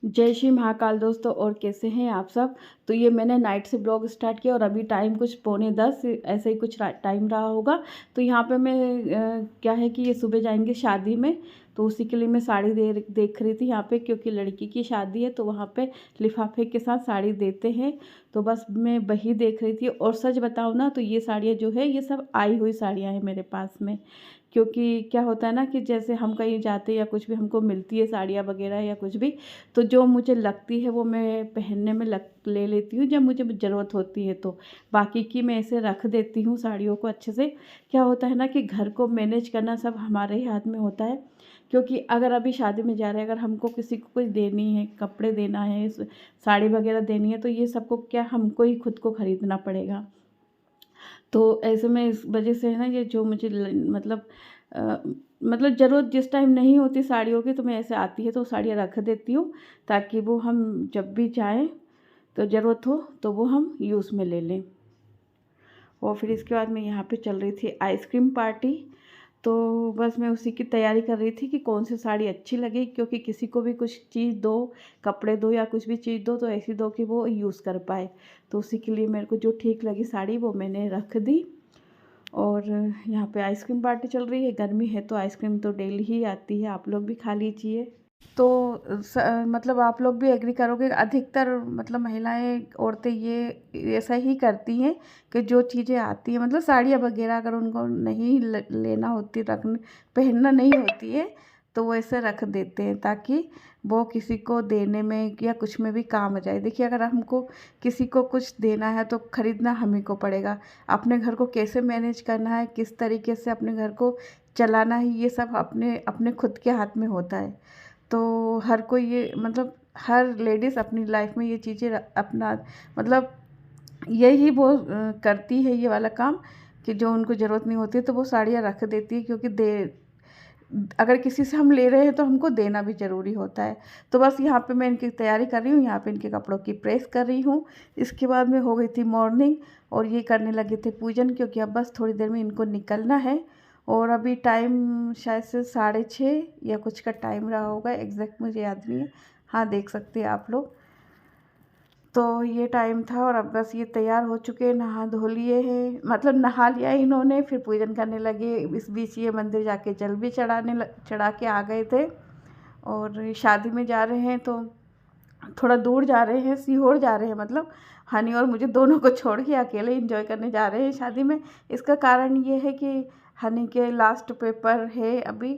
जय श्री महाकाल दोस्तों। और कैसे हैं आप सब। तो ये मैंने नाइट से ब्लॉग स्टार्ट किया और अभी टाइम कुछ 9:45 ऐसे ही कुछ टाइम रहा होगा। तो यहाँ पे मैं क्या है कि ये सुबह जाएंगे शादी में, तो उसी के लिए मैं साड़ी देख रही थी यहाँ पे, क्योंकि लड़की की शादी है तो वहाँ पे लिफाफे के साथ साड़ी देते हैं। तो बस मैं वही देख रही थी। और सच बताऊँ ना, तो ये साड़ियाँ जो है ये सब आई हुई साड़ियाँ हैं मेरे पास में। क्योंकि क्या होता है ना कि जैसे हम कहीं जाते या कुछ भी हमको मिलती है साड़ियाँ वगैरह या कुछ भी, तो जो मुझे लगती है वो मैं पहनने में ले लेती हूँ जब मुझे ज़रूरत होती है। तो बाकी की मैं ऐसे रख देती हूँ साड़ियों को अच्छे से। क्या होता है ना कि घर को मैनेज करना सब हमारे ही हाथ में होता है। क्योंकि अगर अभी शादी में जा रहे हैं, अगर हमको किसी को कुछ देनी है, कपड़े देना है, साड़ी वगैरह देनी है, तो ये सबको क्या हमको ही खुद को ख़रीदना पड़ेगा। तो ऐसे में इस वजह से है ना, ये जो मुझे मतलब मतलब ज़रूरत जिस टाइम नहीं होती साड़ियों की, तो मैं ऐसे आती है तो साड़ियाँ रख देती हूँ, ताकि वो हम जब भी जाएँ तो ज़रूरत हो तो वो हम यूज़ में ले लें। और फिर इसके बाद मैं यहाँ पे चल रही थी आइसक्रीम पार्टी। तो बस मैं उसी की तैयारी कर रही थी कि कौन सी साड़ी अच्छी लगे, क्योंकि किसी को भी कुछ चीज़ दो, कपड़े दो या कुछ भी चीज़ दो, तो ऐसी दो कि वो यूज़ कर पाए। तो उसी के लिए मेरे को जो ठीक लगी साड़ी वो मैंने रख दी। और यहाँ पे आइसक्रीम पार्टी चल रही है। गर्मी है तो आइसक्रीम तो डेली ही आती है, आप लोग भी खा लीजिए। तो मतलब आप लोग भी एग्री करोगे, अधिकतर मतलब महिलाएं, औरतें ये ऐसा ही करती हैं कि जो चीज़ें आती हैं, मतलब साड़ियाँ वगैरह अगर उनको नहीं लेना होती, रखने पहनना नहीं होती है, तो वो ऐसे रख देते हैं ताकि वो किसी को देने में या कुछ में भी काम आ जाए। देखिए, अगर हमको किसी को कुछ देना है तो ख़रीदना हम ही को पड़ेगा। अपने घर को कैसे मैनेज करना है, किस तरीके से अपने घर को चलाना है, ये सब अपने अपने खुद के हाथ में होता है। तो हर कोई ये मतलब हर लेडीज़ अपनी लाइफ में ये चीज़ें अपना मतलब यही वो करती है ये वाला काम, कि जो उनको ज़रूरत नहीं होती है तो वो साड़ियाँ रख देती है, क्योंकि दे अगर किसी से हम ले रहे हैं तो हमको देना भी ज़रूरी होता है। तो बस यहाँ पे मैं इनकी तैयारी कर रही हूँ, यहाँ पे इनके कपड़ों की प्रेस कर रही हूँ। इसके बाद में हो गई थी मॉर्निंग और ये करने लगे थे पूजन, क्योंकि अब बस थोड़ी देर में इनको निकलना है। और अभी टाइम शायद से 6:30 या कुछ का टाइम रहा होगा, एग्जैक्ट मुझे याद नहीं है। हाँ, देख सकते हैं आप लोग। तो ये टाइम था और अब बस ये तैयार हो चुके हैं, नहा धो लिए हैं, मतलब नहा लिया इन्होंने, फिर पूजन करने लगे। इस बीच ये मंदिर जाके जल भी चढ़ा के आ गए थे। और शादी में जा रहे हैं तो थोड़ा दूर जा रहे हैं, सीहोर जा रहे हैं, मतलब हनी और मुझे दोनों को छोड़ के अकेले एंजॉय करने जा रहे हैं शादी में। इसका कारण ये है कि हनी के लास्ट पेपर है अभी।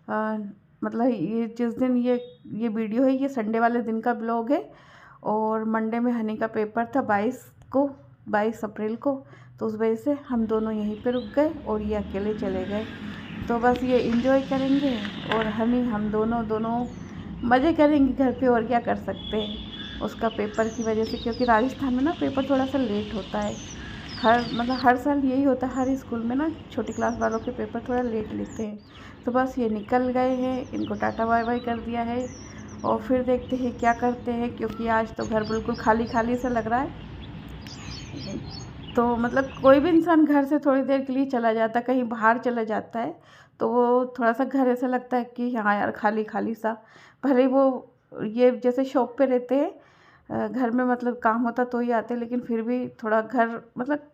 मतलब ये जिस दिन ये वीडियो है, ये संडे वाले दिन का ब्लॉग है। और मंडे में हनी का पेपर था 22 अप्रैल को। तो उस वजह से हम दोनों यहीं पे रुक गए और ये अकेले चले गए। तो बस ये इंजॉय करेंगे और हनी हम दोनों दोनों मज़े करेंगे घर पे, और क्या कर सकते हैं उसका पेपर की वजह से। क्योंकि राजस्थान में ना पेपर थोड़ा सा लेट होता है। हर साल यही होता है, हर स्कूल में ना छोटी क्लास वालों के पेपर थोड़ा लेट लेते हैं। तो बस ये निकल गए हैं, इनको टाटा बाय बाय कर दिया है। और फिर देखते हैं क्या करते हैं, क्योंकि आज तो घर बिल्कुल खाली खाली सा लग रहा है। तो मतलब कोई भी इंसान घर से थोड़ी देर के लिए चला जाता है, कहीं बाहर चला जाता है, तो वो थोड़ा सा घर ऐसा लगता है कि हाँ यार, खाली खाली सा। भले वो ये जैसे शॉप पे रहते हैं, घर में मतलब काम होता तो ही आते हैं, लेकिन फिर भी थोड़ा घर मतलब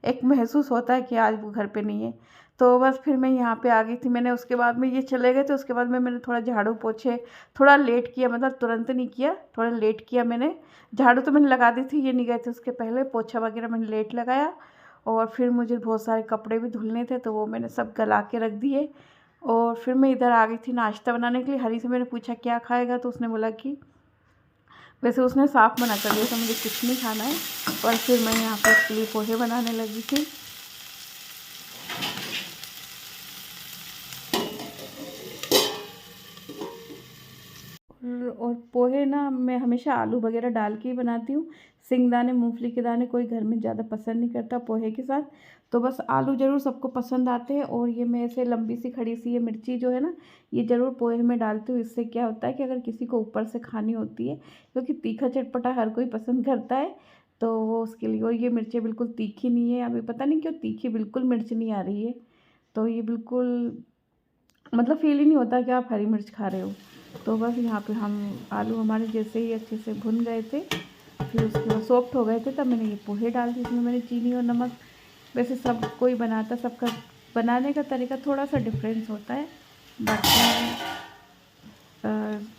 एक महसूस होता है कि आज वो घर पे नहीं है। तो बस फिर मैं यहाँ पे आ गई थी। मैंने उसके बाद में ये चले गए, तो उसके बाद में मैंने थोड़ा झाड़ू पोछे थोड़ा लेट किया, मतलब तुरंत नहीं किया, थोड़ा लेट किया मैंने। झाड़ू तो मैंने लगा दी थी, ये नहीं गए थे उसके पहले, पोछा वगैरह मैंने लेट लगाया। और फिर मुझे बहुत सारे कपड़े भी धुलने थे, तो वो मैंने सब गला के रख दिए। और फिर मैं इधर आ गई थी नाश्ता बनाने के लिए। हरी से मैंने पूछा क्या खाएगा, तो उसने बोला कि वैसे उसने साफ मना कर दिया था, मुझे कुछ नहीं खाना है। और फिर मैं यहाँ पर उसके लिए पोहे बनाने लगी थी। और पोहे ना मैं हमेशा आलू वगैरह डाल के ही बनाती हूँ। सिंगदाने, मूंगफली के दाने कोई घर में ज़्यादा पसंद नहीं करता पोहे के साथ। तो बस आलू ज़रूर सबको पसंद आते हैं। और ये मैं ऐसे लंबी सी खड़ी सी ये मिर्ची जो है ना, ये ज़रूर पोहे में डालती हूँ। इससे क्या होता है कि अगर किसी को ऊपर से खानी होती है, क्योंकि तीखा चटपटा हर कोई पसंद करता है, तो वो उसके लिए। और ये मिर्चें बिल्कुल तीखी नहीं है, अभी पता नहीं क्यों तीखी बिल्कुल मिर्च नहीं आ रही है। तो ये बिल्कुल मतलब फील ही नहीं होता कि आप हरी मिर्च खा रहे हो। तो बस यहाँ पे हम आलू हमारे जैसे ही अच्छे से भुन गए थे, फिर उसके बाद सॉफ्ट हो गए थे, तब मैंने ये पोहे डाल दिए। इसमें मैंने चीनी और नमक, वैसे सब कोई बनाता, सबका बनाने का तरीका थोड़ा सा डिफरेंस होता है, बाकी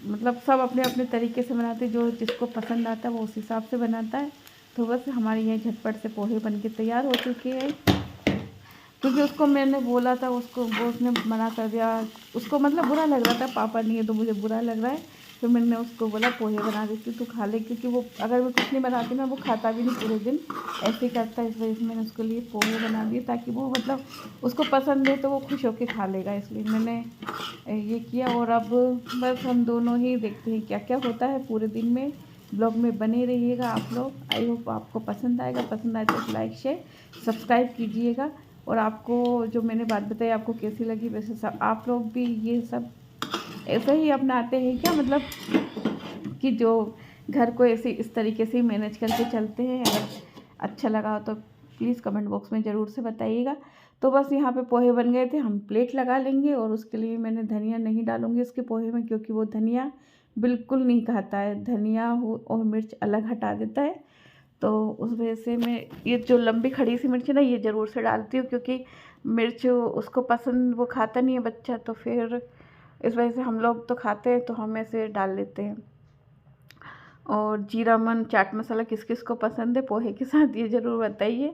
मतलब सब अपने अपने तरीके से बनाते, जो जिसको पसंद आता है वो उस हिसाब से बनाता है। तो बस हमारे ये झटपट से पोहे बन के तैयार हो चुके हैं। क्योंकि उसको मैंने बोला था, उसको वो उसने मना कर दिया, उसको मतलब बुरा लग रहा था, पापा नहीं है तो मुझे बुरा लग रहा है। फिर मैंने उसको बोला पोहे बना देती तू खा ले, क्योंकि वो अगर मैं कुछ नहीं बनाती ना वो खाता भी नहीं पूरे दिन, ऐसे ही करता है। इस वजह से मैंने उसके लिए पोहे बना दिए, ताकि वो मतलब उसको पसंद है तो वो खुश होकर खा लेगा, इसलिए मैंने ये किया। और अब बस हम दोनों ही देखते हैं क्या क्या होता है पूरे दिन में। ब्लॉग में बने रहिएगा आप लोग। आई होप आपको पसंद आएगा, पसंद आए तो लाइक शेयर सब्सक्राइब कीजिएगा। और आपको जो मैंने बात बताई आपको कैसी लगी, वैसे सब आप लोग भी ये सब ऐसे ही अपनाते हैं क्या, मतलब कि जो घर को ऐसे इस तरीके से मैनेज करके चलते हैं? अगर अच्छा लगा हो तो प्लीज़ कमेंट बॉक्स में ज़रूर से बताइएगा। तो बस यहाँ पे पोहे बन गए थे, हम प्लेट लगा लेंगे। और उसके लिए मैंने धनिया नहीं डालूँगी इसके पोहे में, क्योंकि वो धनिया बिल्कुल नहीं खाता है, धनिया हो और मिर्च अलग हटा देता है। तो उस वजह से मैं ये जो लंबी खड़ी सी मिर्च है ना, ये ज़रूर से डालती हूँ, क्योंकि मिर्च उसको पसंद, वो खाता नहीं है बच्चा, तो फिर इस वजह से हम लोग तो खाते हैं तो हम ऐसे डाल लेते हैं। और जीरा मन चाट मसाला किस किस को पसंद है पोहे के साथ, ये ज़रूर बताइए।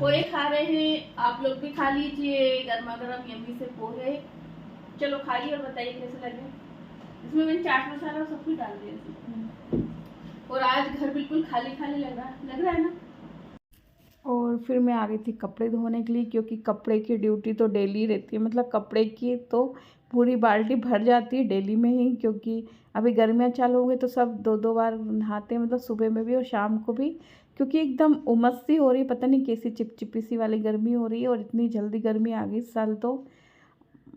पोहे खा रहे हैं, आप लोग भी खा लीजिए गर्मा गर्म यम्मी से पोहे। चलो खाइए और बताइए कैसे लगे। इसमें मैंने चाट मसाला सब कुछ डाल दिया, और आज घर बिल्कुल खाली खाली लग रहा है ना। और फिर मैं आ गई थी कपड़े धोने के लिए, क्योंकि कपड़े की ड्यूटी तो डेली रहती है, मतलब कपड़े की तो पूरी बाल्टी भर जाती है डेली में ही। क्योंकि अभी गर्मियाँ चालू हो गई तो सब दो दो बार नहाते हैं, मतलब सुबह में भी और शाम को भी। क्योंकि एकदम उमस सी हो रही है, पता नहीं कैसी चिपचिपी सी वाली गर्मी हो रही है। और इतनी जल्दी गर्मी आ गई इस साल तो,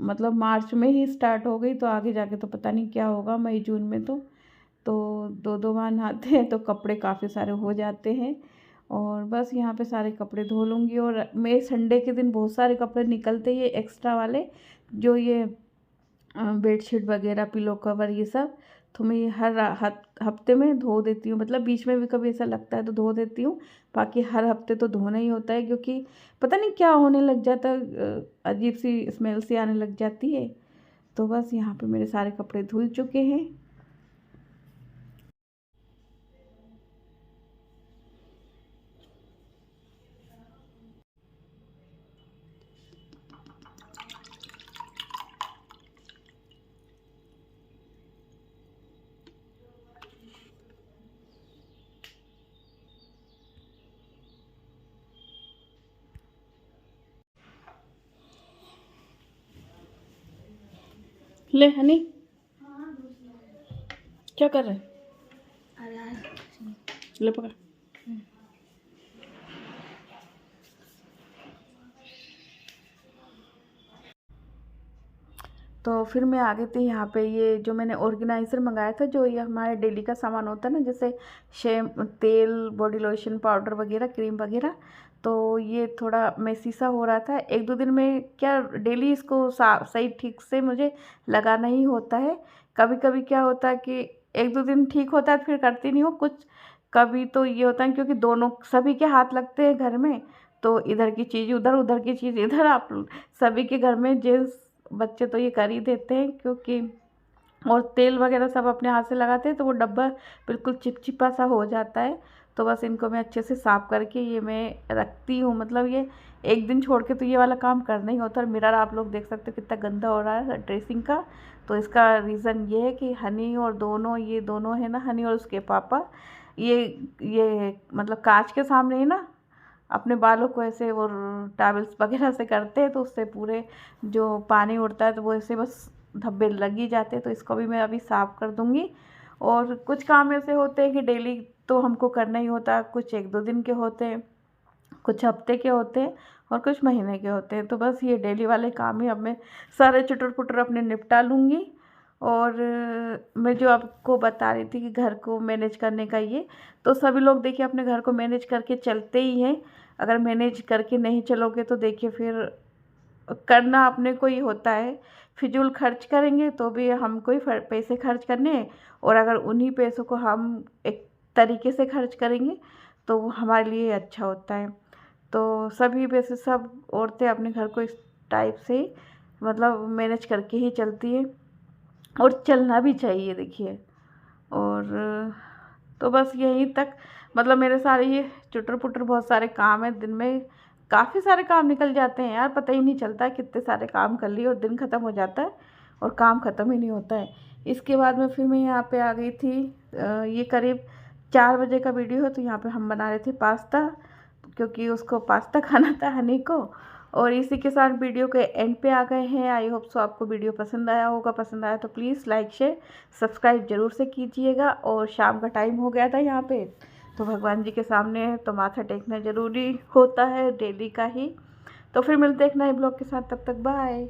मतलब मार्च में ही स्टार्ट हो गई, तो आगे जाके तो पता नहीं क्या होगा मई जून में। तो दो दो बार नहाते हैं तो कपड़े काफ़ी सारे हो जाते हैं। और बस यहाँ पे सारे कपड़े धो लूँगी। और मैं संडे के दिन बहुत सारे कपड़े निकलते हैं एक्स्ट्रा वाले, जो ये बेडशीट वगैरह, पिलो कवर, ये सब तो मैं हर हफ्ते में धो देती हूँ। मतलब बीच में भी कभी ऐसा लगता है तो धो देती हूँ, बाकी हर हफ्ते तो धोना ही होता है। क्योंकि पता नहीं क्या होने लग जाता है, अजीब सी स्मेल सी आने लग जाती है। तो बस यहाँ पे मेरे सारे कपड़े धुल चुके हैं। ले हनी, क्या कर रहे हैं? ले पकड़। तो फिर मैं आ गई थी यहाँ पे, ये जो मैंने ऑर्गेनाइज़र मंगाया था, जो ये हमारे डेली का सामान होता है ना, जैसे तेल, बॉडी लोशन, पाउडर वगैरह, क्रीम वगैरह। तो ये थोड़ा मेसी सा हो रहा था, एक दो दिन में क्या डेली इसको सही ठीक से मुझे लगाना ही होता है। कभी कभी क्या होता है कि एक दो दिन ठीक होता है फिर करती नहीं हो कुछ। कभी तो ये होता है, क्योंकि दोनों सभी के हाथ लगते हैं घर में, तो इधर की चीज़ उधर, उधर की चीज़ इधर, आप सभी के घर में जेंट्स बच्चे तो ये कर ही देते हैं। क्योंकि और तेल वगैरह सब अपने हाथ से लगाते हैं तो वो डब्बा बिल्कुल चिपचिपा सा हो जाता है। तो बस इनको मैं अच्छे से साफ़ करके ये मैं रखती हूँ, मतलब ये एक दिन छोड़ के तो ये वाला काम करना ही होता है। और मिरर आप लोग देख सकते हो कितना गंदा हो रहा है ड्रेसिंग का। तो इसका रीज़न ये है कि हनी और दोनों, ये दोनों है ना, हनी और उसके पापा, ये मतलब कांच के सामने ही ना अपने बालों को ऐसे वो टॉवल्स वगैरह से करते हैं तो उससे पूरे जो पानी उड़ता है तो वो ऐसे बस धब्बे लग ही जाते हैं। तो इसको भी मैं अभी साफ़ कर दूँगी। और कुछ काम ऐसे होते हैं कि डेली तो हमको करना ही होता है, कुछ 1-2 दिन के होते हैं, कुछ हफ्ते के होते हैं और कुछ महीने के होते हैं। तो बस ये डेली वाले काम ही अब मैं सारे चुटर-पुटर अपने निपटा लूँगी। और मैं जो आपको बता रही थी कि घर को मैनेज करने का ये, तो सभी लोग देखिए अपने घर को मैनेज करके चलते ही हैं। अगर मैनेज करके नहीं चलोगे तो देखिए फिर करना अपने को ही होता है। फिजूल खर्च करेंगे तो भी हमको ही पैसे खर्च करने हैं, और अगर उन्हीं पैसों को हम एक तरीके से खर्च करेंगे तो वो हमारे लिए अच्छा होता है। तो सभी वैसे सब औरतें अपने घर को इस टाइप से मतलब मैनेज करके ही चलती है, और चलना भी चाहिए देखिए। और तो बस यहीं तक मतलब मेरे सारे ये चुटर-पुटर बहुत सारे काम हैं, दिन में काफ़ी सारे काम निकल जाते हैं यार, पता ही नहीं चलता है कितने सारे काम कर लिए और दिन ख़त्म हो जाता है और काम ख़त्म ही नहीं होता है। इसके बाद में फिर मैं यहाँ पे आ गई थी। ये करीब 4 बजे का वीडियो है। तो यहाँ पे हम बना रहे थे पास्ता, क्योंकि उसको पास्ता खाना था हनी को। और इसी के साथ वीडियो के एंड पे आ गए हैं। आई होप सो आपको वीडियो पसंद आया होगा। पसंद आया तो प्लीज़ लाइक शेयर सब्सक्राइब ज़रूर से कीजिएगा। और शाम का टाइम हो गया था यहाँ पे, तो भगवान जी के सामने तो माथा टेकना ज़रूरी होता है डेली का ही। तो फिर मिलते हैं एक नए ब्लॉग के साथ, तब तक बाय।